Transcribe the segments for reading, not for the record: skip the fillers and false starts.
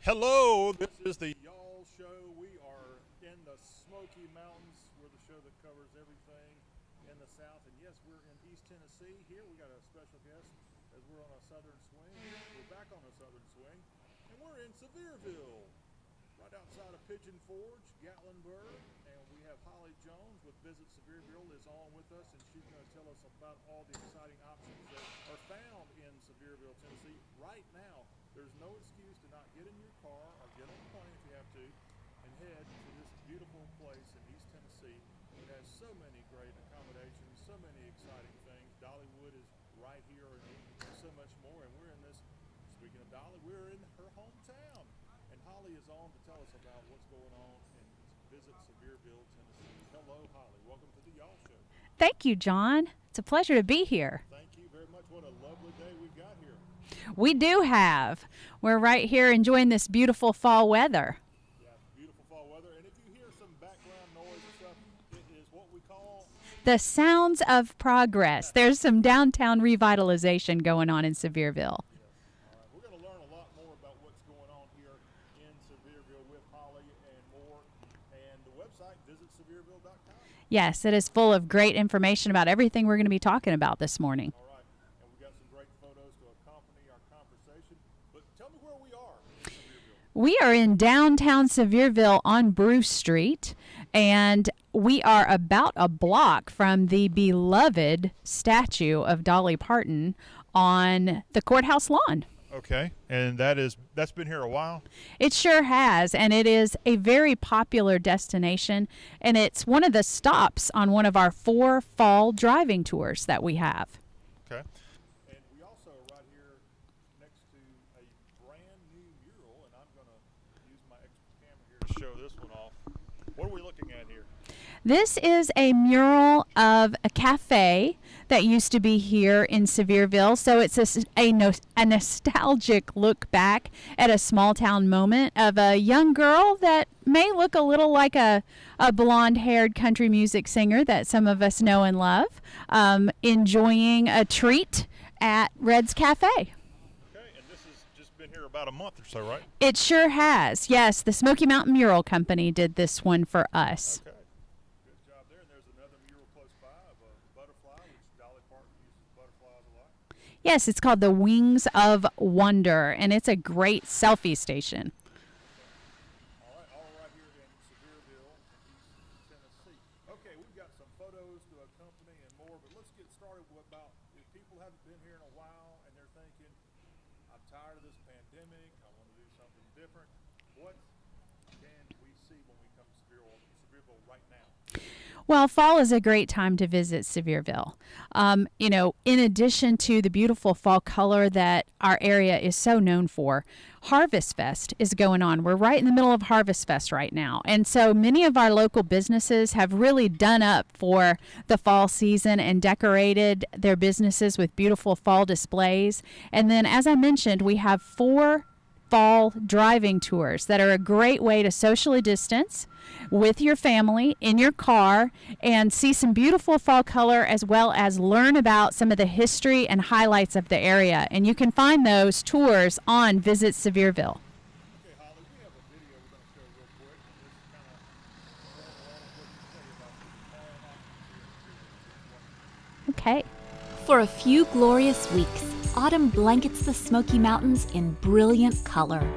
Hello, this is the Y'all Show. We are in the Smoky Mountains. We're the show that covers everything in the South. And yes, we're in East Tennessee. Here we got a special guest as we're on a southern swing. We're back on a southern swing. And we're in Sevierville, right outside of Pigeon Forge, Gatlinburg. And we have Holly Jones with Visit Sevierville is on with us. And she's going to tell us about all the exciting options that are found in Sevierville, Tennessee right now. There's no excuse to not get in your car or get on a plane if you have to and head to this beautiful place in East Tennessee. It has so many great accommodations, so many exciting things. Dollywood is right here and so much more. And we're in this, speaking of Dolly, we're in her hometown. And Holly is on to tell us about what's going on in Visit Sevierville, Tennessee. Hello, Holly. Welcome to the Y'all Show. Thank you, John. It's a pleasure to be here. Thank you very much. What a lovely day we've got here. We do have. We're right here enjoying this beautiful fall weather. Yeah, beautiful fall weather. And if you hear some background noise and stuff, it is what we call the sounds of progress. There's some downtown revitalization going on in Sevierville. Yes. All right. We're going to learn a lot more about what's going on here in Sevierville with Holly and more. And the website, visitsevierville.com. Yes, it is full of great information about everything we're going to be talking about this morning. All right. And we've got some great photos to accompany our conversation. But tell me where we are in Sevierville. We are in downtown Sevierville on Bruce Street, and we are about a block from the beloved statue of Dolly Parton on the courthouse lawn. Okay. And that's been here a while? It sure has, and it is a very popular destination, and it's one of the stops on one of our 4 fall driving tours that we have. Okay. And we also are right here next to a brand new mural, and I'm going to use my extra camera here to show this one off. What are we looking at here? This is a mural of a cafe that used to be here in Sevierville. So it's a nostalgic look back at a small town moment of a young girl that may look a little like a blonde-haired country music singer that some of us know and love, enjoying a treat at Red's Cafe. Okay, and this has just been here about a month or so, right? It sure has. Yes, the Smoky Mountain Mural Company did this one for us. Okay. Good job there. And there's another mural close by of a butterfly, which Dolly Parton uses butterflies a lot. Yes, it's called the Wings of Wonder, and it's a great selfie station. All right here in Sevierville, East Tennessee. Okay, we've got some photos to accompany and more, but let's get started with about if people haven't been here in a while and they're thinking, I'm tired of this pandemic, I want to do something different. What can we see when we come to Sevierville right now? Well, fall is a great time to visit Sevierville. In addition to the beautiful fall color that our area is so known for, Harvest Fest is going on. We're right in the middle of Harvest Fest right now. And so many of our local businesses have really done up for the fall season and decorated their businesses with beautiful fall displays. And then, as I mentioned, we have 4 fall driving tours that are a great way to socially distance with your family in your car and see some beautiful fall color as well as learn about some of the history and highlights of the area. And you can find those tours on Visit Sevierville. Okay, Holly, we have a video we're going to show real quick. This is kind of Okay. For a few glorious weeks, autumn blankets the Smoky Mountains in brilliant color.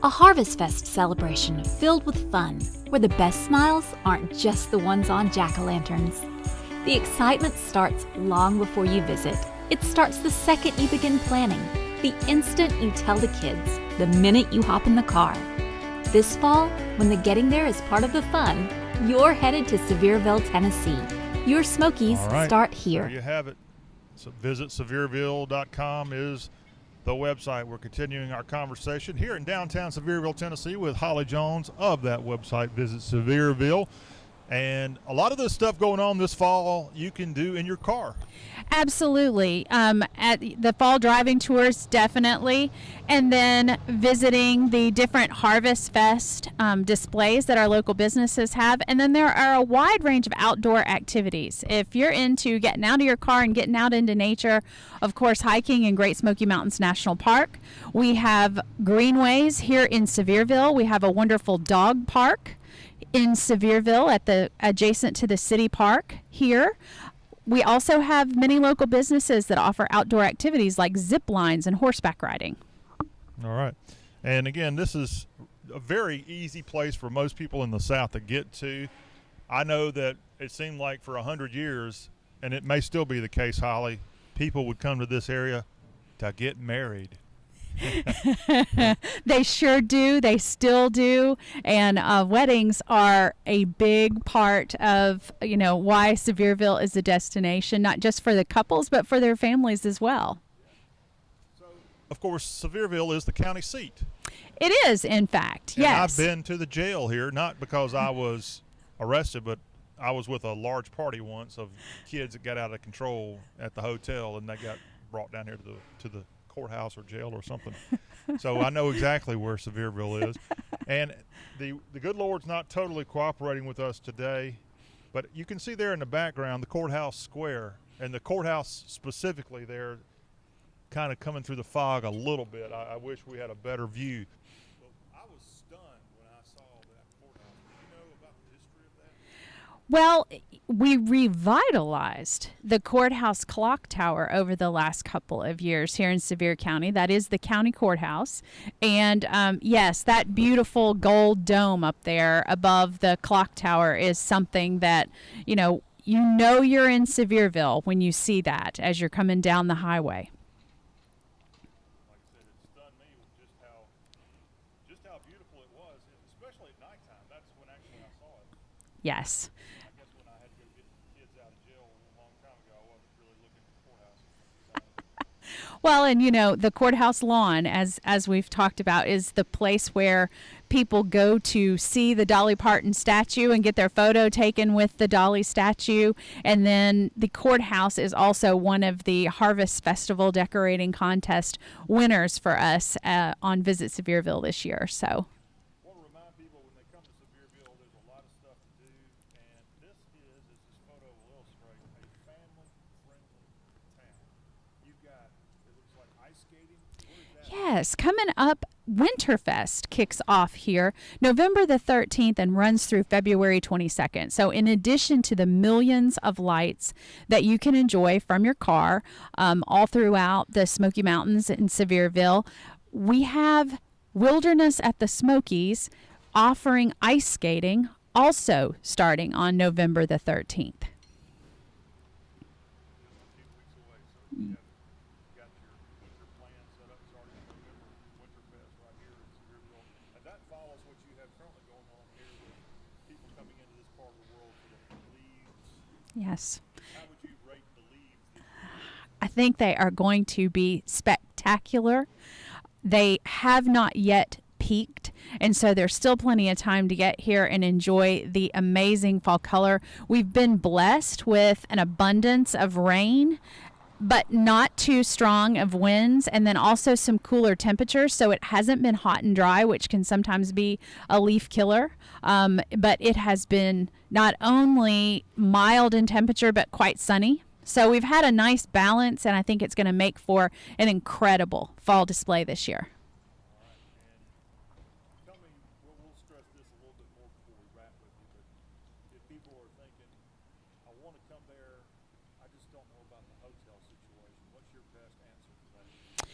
A Harvest Fest celebration filled with fun, where the best smiles aren't just the ones on jack-o'-lanterns. The excitement starts long before you visit. It starts the second you begin planning, the instant you tell the kids, the minute you hop in the car. This fall, when the getting there is part of the fun, you're headed to Sevierville, Tennessee. Your Smokies start here. There you have it. So visitsevierville.com is the website. We're continuing our conversation here in downtown Sevierville, Tennessee with Holly Jones of that website, Visit Sevierville. And a lot of this stuff going on this fall you can do in your car. Absolutely. At the fall driving tours, definitely. And then visiting the different Harvest Fest displays that our local businesses have. And then there are a wide range of outdoor activities. If you're into getting out of your car and getting out into nature, of course, hiking in Great Smoky Mountains National Park. We have greenways here in Sevierville. We have a wonderful dog park in Sevierville at the adjacent to the city park here. We also have many local businesses that offer outdoor activities like zip lines and horseback riding. All right. And again, this is a very easy place for most people in the South to get to. I know that it seemed like for 100 years, and it may still be the case, Holly, people would come to this area to get married. They sure do. They still do. And weddings are a big part of, why Sevierville is a destination, not just for the couples, but for their families as well. So, of course, Sevierville is the county seat. It is, in fact, And yes. I've been to the jail here, not because I was arrested, but I was with a large party once of kids that got out of control at the hotel, and they got brought down here to the courthouse or jail or something. So I know exactly where Sevierville is. And the good Lord's not totally cooperating with us today, but you can see there in the background the courthouse square, and the courthouse specifically there kind of coming through the fog a little bit. I wish we had a better view. But I was stunned when I saw that courthouse. Do you know about the history of that? Well, we revitalized the courthouse clock tower over the last couple of years here in Sevier County. That is the county courthouse. And yes, that beautiful gold dome up there above the clock tower is something that, you know you're in Sevierville when you see that as you're coming down the highway. Like I said, it stunned me with just how beautiful it was, especially at nighttime. That's when actually I saw it. Yes. Well, and the courthouse lawn, as we've talked about, is the place where people go to see the Dolly Parton statue and get their photo taken with the Dolly statue. And then the courthouse is also one of the Harvest Festival decorating contest winners for us on Visit Sevierville this year. So. I want to remind people when they come to Sevierville, there's a lot of stuff to do, and this photo will illustrate, a family-friendly town. You've got, it looks like ice skating. What is that? Yes, coming up, Winterfest kicks off here November the 13th and runs through February 22nd. So in addition to the millions of lights that you can enjoy from your car all throughout the Smoky Mountains in Sevierville, we have Wilderness at the Smokies offering ice skating, also starting on November the 13th. Yes. How would you rate the leaves? I think they are going to be spectacular. They have not yet peaked, and so there's still plenty of time to get here and enjoy the amazing fall color. We've been blessed with an abundance of rain, but not too strong of winds, and then also some cooler temperatures, so it hasn't been hot and dry, which can sometimes be a leaf killer. But it has been not only mild in temperature, but quite sunny. So we've had a nice balance, and I think it's going to make for an incredible fall display this year. Tell me, we'll stress this a little bit more before we wrap with you, but if people are thinking, I want to come there, I just don't know about the hotel situation, what's your best answer to that?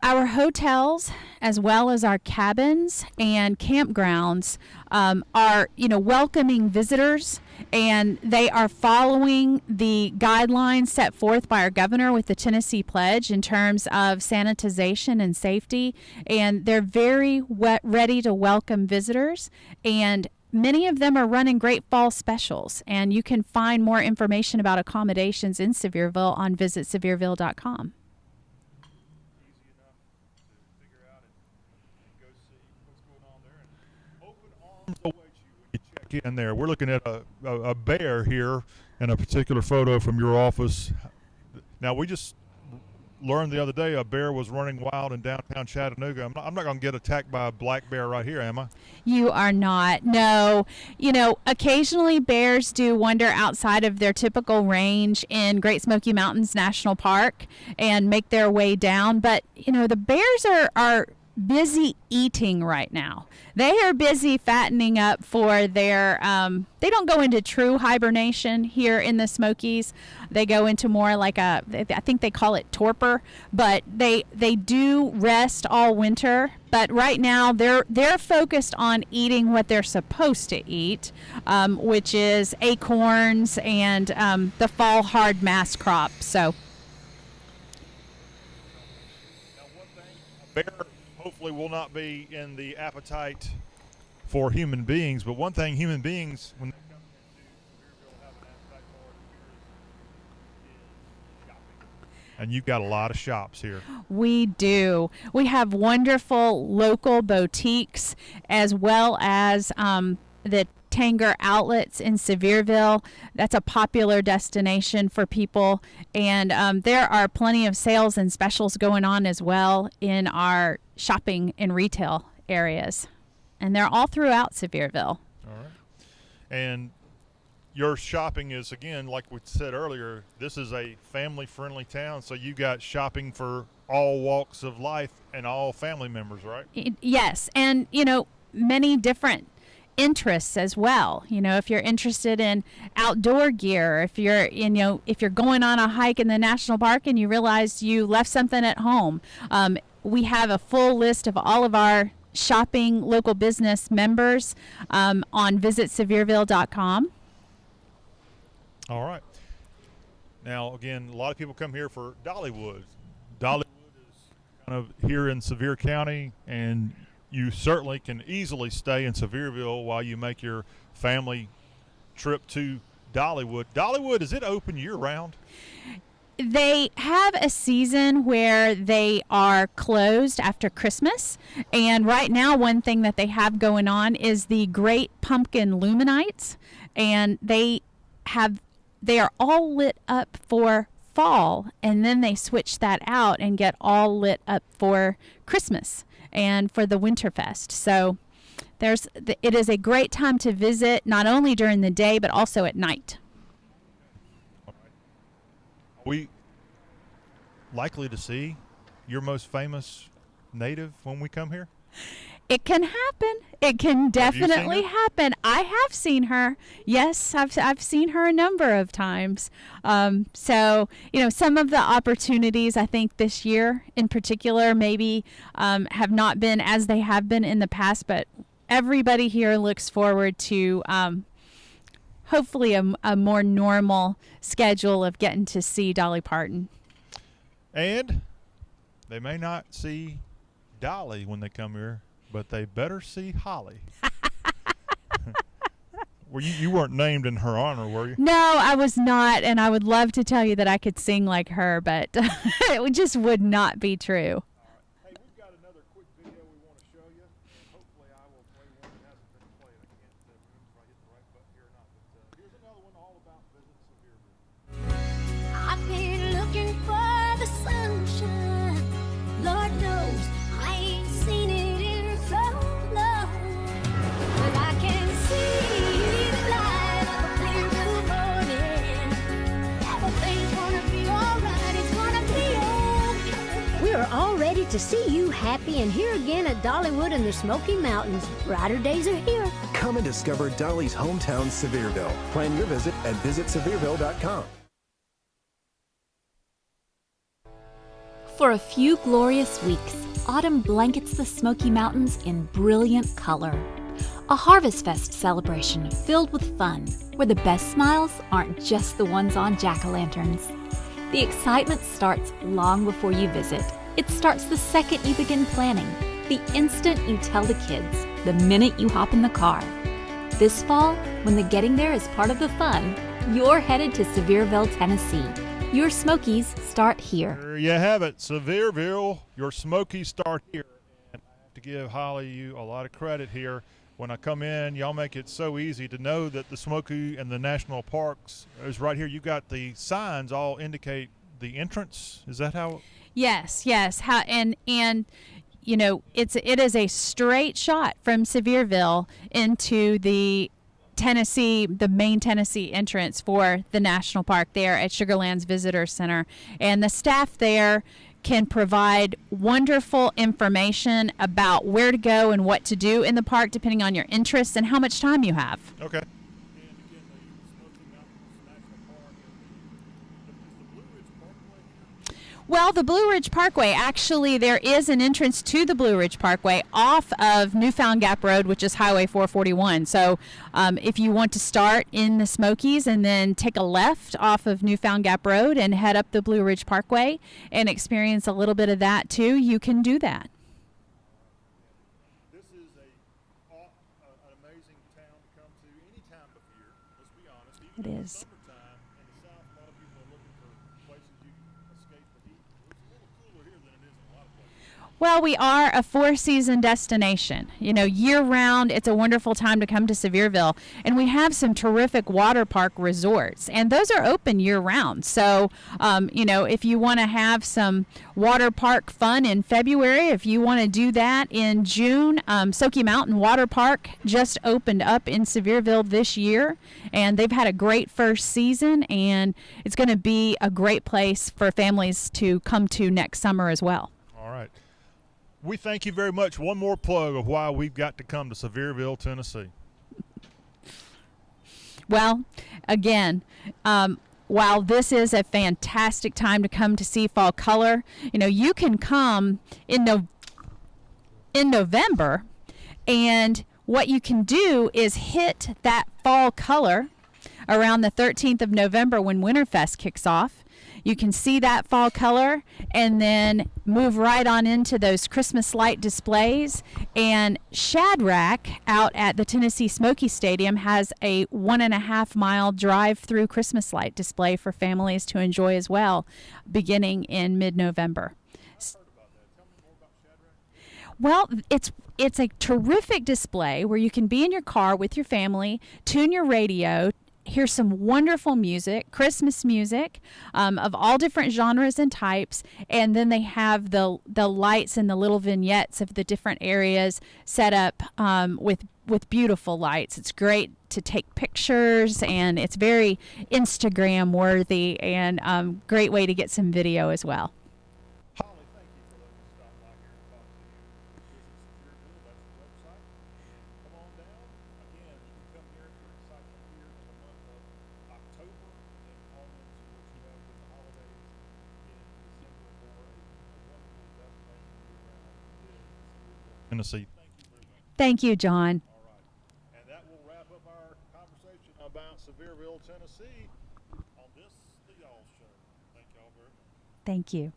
Our hotels, as well as our cabins and campgrounds, are, welcoming visitors, and they are following the guidelines set forth by our governor with the Tennessee Pledge in terms of sanitization and safety, and they're very ready to welcome visitors, and many of them are running great fall specials, and you can find more information about accommodations in Sevierville on visitsevierville.com. Easy enough to figure out and go see what's going on there, and open arms await you when you check in there. We're looking at a bear here in a particular photo from your office. Now, we just learned the other day a bear was running wild in downtown Chattanooga. I'm not going to get attacked by a black bear right here, am I? You are not. No. You know, occasionally bears do wander outside of their typical range in Great Smoky Mountains National Park and make their way down. But, you know, the bears are busy eating right now. They are busy fattening up for their, they don't go into true hibernation here in the Smokies. They go into more like I think they call it torpor, but they do rest all winter. But right now they're focused on eating what they're supposed to eat, which is acorns and the fall hard mass crop. So. Now, one thing, a bear hopefully will not be in the appetite for human beings, but one thing human beings, when they come into Sevierville, have an appetite for is shopping. And you've got a lot of shops here. We do. We have wonderful local boutiques as well as the Tanger outlets in Sevierville. That's a popular destination for people, and there are plenty of sales and specials going on as well in our shopping and retail areas, and they're all throughout Sevierville. All right. And your shopping is, again, like we said earlier, this is a family-friendly town, so you got shopping for all walks of life and all family members, right? Yes, and you know, many different interests as well. You know, if you're interested in outdoor gear, if you're going on a hike in the national park and you realize you left something at home, we have a full list of all of our shopping local business members on visitsevierville.com. All right. Now, again, a lot of people come here for Dollywood. Dollywood is kind of here in Sevier County, and you certainly can easily stay in Sevierville while you make your family trip to Dollywood. Dollywood, is it open year-round? They have a season where they are closed after Christmas. And right now, one thing that they have going on is the Great Pumpkin Luminites. And they are all lit up for fall, and then they switch that out and get all lit up for Christmas and for the Winterfest. So it is a great time to visit, not only during the day but also at night. Are we likely to see your most famous native when we come here? It can happen. It can definitely happen. I have seen her. Yes, I've seen her a number of times. So, you know, some of the opportunities I think this year in particular maybe have not been as they have been in the past, but everybody here looks forward to hopefully a more normal schedule of getting to see Dolly Parton. And they may not see Dolly when they come here, but they better see Holly. Well, you weren't named in her honor, were you? No, I was not, and I would love to tell you that I could sing like her, but it just would not be true. Hey, we've got another quick video we want to show you, and hopefully I will play one that hasn't been played. I can't remember if I hit the right button here or not, but here's another one all about Visit Sevierville. I've been looking for the sunshine. Lord knows I ain't seen it in so long. But I can see the light of a clear blue morning. Everything's gonna be alright, it's gonna be okay. We are all ready to see you happy and here again at Dollywood in the Smoky Mountains. Brighter days are here. Come and discover Dolly's hometown, Sevierville. Plan your visit at visitsevierville.com. For a few glorious weeks, autumn blankets the Smoky Mountains in brilliant color. A Harvest Fest celebration filled with fun, where the best smiles aren't just the ones on jack-o'-lanterns. The excitement starts long before you visit. It starts the second you begin planning, the instant you tell the kids, the minute you hop in the car. This fall, when the getting there is part of the fun, you're headed to Sevierville, Tennessee. Your Smokies start here. There you have it, Sevierville. Your Smokies start here. And I have to give Holly you a lot of credit here. when I come in, y'all make it so easy to know that the Smoky and the national parks is right here. You got the signs all indicate the entrance. Is that how? Yes, yes. How and you know, it is a straight shot from Sevierville into the Tennessee, the main Tennessee entrance for the national park there at Sugarland's Visitor Center. And the staff there can provide wonderful information about where to go and what to do in the park depending on your interests and how much time you have. Okay. Well, the Blue Ridge Parkway, actually, there is an entrance to the Blue Ridge Parkway off of Newfound Gap Road, which is Highway 441. So if you want to start in the Smokies and then take a left off of Newfound Gap Road and head up the Blue Ridge Parkway and experience a little bit of that too, you can do that. This is an amazing town to come to any time of year, let's be honest. Even It in the is. summertime in the south, a lot of people are looking for places you can escape the heat. It's a little cooler here than it is in a lot of places. Well, we are a four-season destination. You know, year-round, it's a wonderful time to come to Sevierville. And we have some terrific water park resorts, and those are open year-round. So, you know, if you want to have some water park fun in February, if you want to do that in June, Silky Mountain Water Park just opened up in Sevierville this year, and they've had a great first season, and it's going to be a great place for families to come to next summer as well. All right. We thank you very much. One more plug of why we've got to come to Sevierville, Tennessee. Well, again, while this is a fantastic time to come to see fall color, you know, you can come in November, and what you can do is hit that fall color around the 13th of November when Winterfest kicks off. You can see that fall color and then move right on into those Christmas light displays. And Shadrack out at the Tennessee Smoky Stadium has a 1.5 mile drive-through Christmas light display for families to enjoy as well, beginning in mid-November. Well, it's a terrific display where you can be in your car with your family, tune your radio, hear some wonderful music, Christmas music, of all different genres and types, and then they have the lights and the little vignettes of the different areas set up with beautiful lights. It's great to take pictures, and it's very Instagram worthy, and great way to get some video as well. Holly, thank you for letting us stop by here and talk to you. Visit Sevierville, that's the website. Come on down. Again, you can come here if you're excited here in the month of October, and then on into what you have with the holidays in December for a wonderful destination year-round is Sevierville, Tennessee. Thank you very much. Thank you, John. All right. And that will wrap up our conversation about Sevierville, Tennessee on this, the Y'all Show. Thank y'all very much. Thank you.